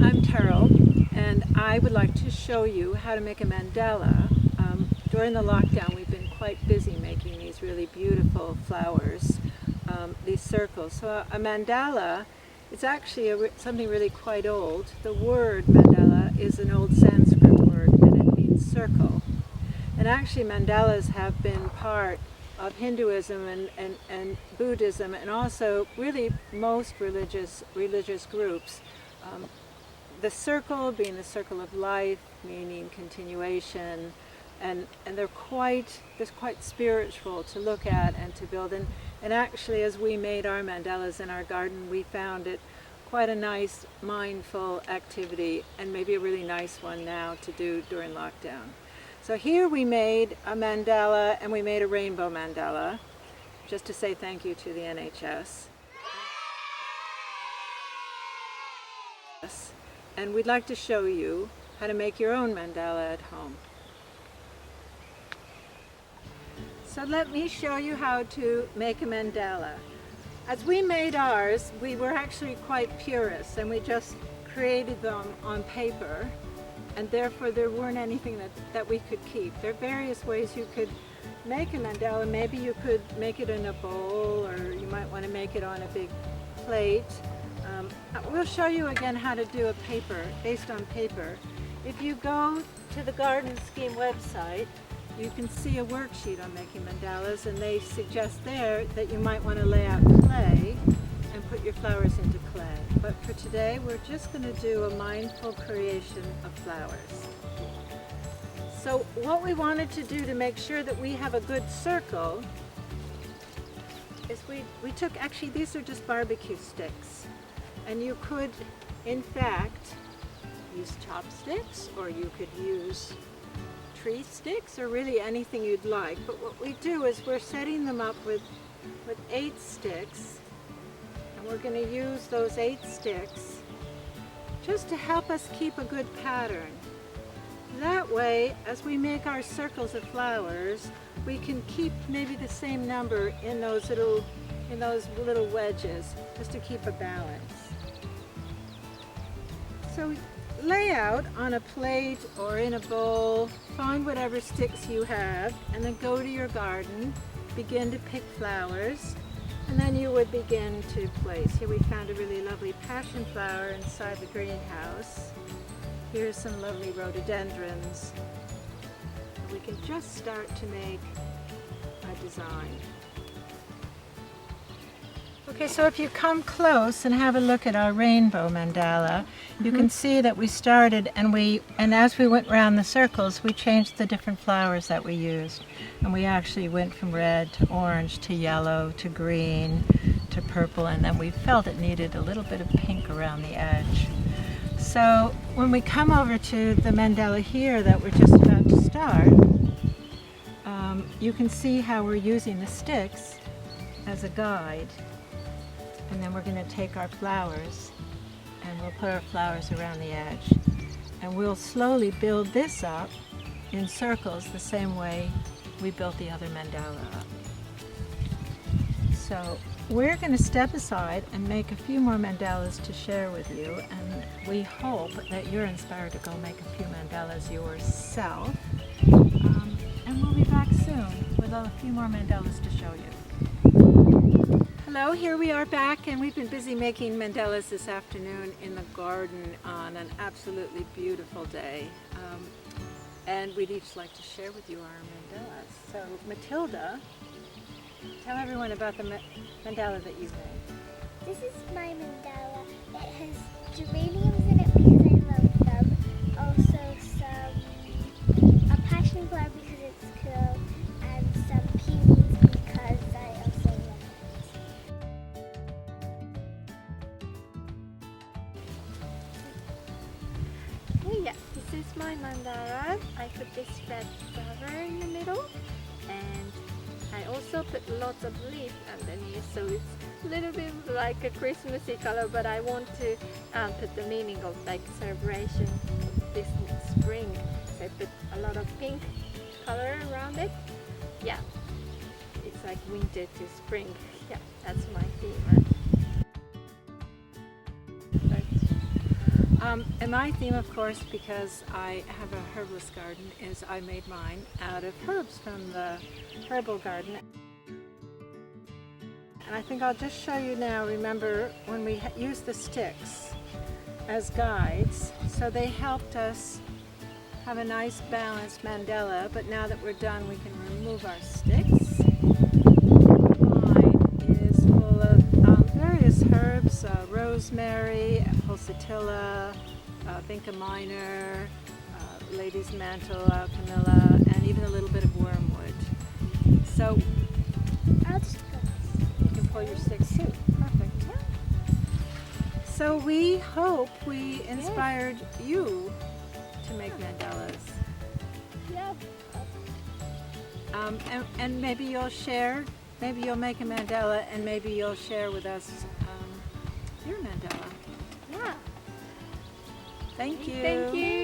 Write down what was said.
I'm Terrell, and I would like to show you how to make a mandala. During the lockdown, we've been quite busy making these really beautiful flowers, these circles. So a mandala is actually something really quite old. The word mandala is an old Sanskrit word, and it means circle. And actually mandalas have been part of Hinduism and Buddhism, and also really most religious groups. The circle being the circle of life, meaning continuation, and they're quite spiritual to look at and to build. And actually, as we made our mandalas in our garden, we found it quite a nice mindful activity, and maybe a really nice one now to do during lockdown. So here we made a mandala, and we made a rainbow mandala, just to say thank you to the NHS. And we'd like to show you how to make your own mandala at home. So let me show you how to make a mandala. As we made ours, we were actually quite purists, and we just created them on paper, and therefore there weren't anything that we could keep. There are various ways you could make a mandala. Maybe you could make it in a bowl, or you might want to make it on a big plate. We'll show you again how to do a paper, based on paper. If you go to the Garden Scheme website, you can see a worksheet on making mandalas, and they suggest there that you might want to lay out clay and put your flowers into clay. But for today, we're just going to do a mindful creation of flowers. So what we wanted to do to make sure that we have a good circle is we took, actually these are just barbecue sticks. And you could, in fact, use chopsticks, or you could use tree sticks, or really anything you'd like. But what we do is we're setting them up with 8 sticks, and we're going to use those 8 sticks just to help us keep a good pattern. That way, as we make our circles of flowers, we can keep maybe the same number in those little wedges, just to keep a balance. So lay out on a plate or in a bowl, find whatever sticks you have, and then go to your garden, begin to pick flowers, and then you would begin to place. Here we found a really lovely passion flower inside the greenhouse. Here's some lovely rhododendrons. We can just start to make a design. Okay, so if you come close and have a look at our rainbow mandala, you can see that we started, and as we went around the circles, we changed the different flowers that we used. And we actually went from red to orange to yellow to green to purple, and then we felt it needed a little bit of pink around the edge. So when we come over to the mandala here that we're just about to start, you can see how we're using the sticks as a guide. And then we're going to take our flowers, and we'll put our flowers around the edge. And we'll slowly build this up in circles the same way we built the other mandala up. So we're going to step aside and make a few more mandalas to share with you, and we hope that you're inspired to go make a few mandalas yourself. And we'll be back soon with a few more mandalas to show you. Hello, here we are back, and we've been busy making mandalas this afternoon in the garden on an absolutely beautiful day. And we'd each like to share with you our mandalas. So Matilda, tell everyone about the mandala that you made. This is my mandala. It has geraniums in it because I love them. Also a passion flower because it's cool, and some peonies because I also love it. Oh yeah, this is my mandala. I put this red flower in the middle, and I also put lots of leaves underneath, so it's a little bit like a Christmassy color, but I want to put the meaning of like celebration of this spring. So I put a lot of pink color around it. Yeah, it's like winter to spring. Yeah, that's my theme. And my theme, of course, because I have a herbalist garden, is I made mine out of herbs from the herbal garden. And I think I'll just show you now, remember when we used the sticks as guides, so they helped us have a nice balanced mandala, but now that we're done we can remove our sticks. Mine is full of various herbs, rosemary, pulsatilla, vinca minor, lady's mantle, camilla, and even a little bit of wormwood. So you can pull your sticks too. Perfect. So we hope we inspired you to make mandalas. Yeah. And maybe you'll share, maybe you'll make a mandala and maybe you'll share with us your mandala. Yeah. Thank you. Thank you.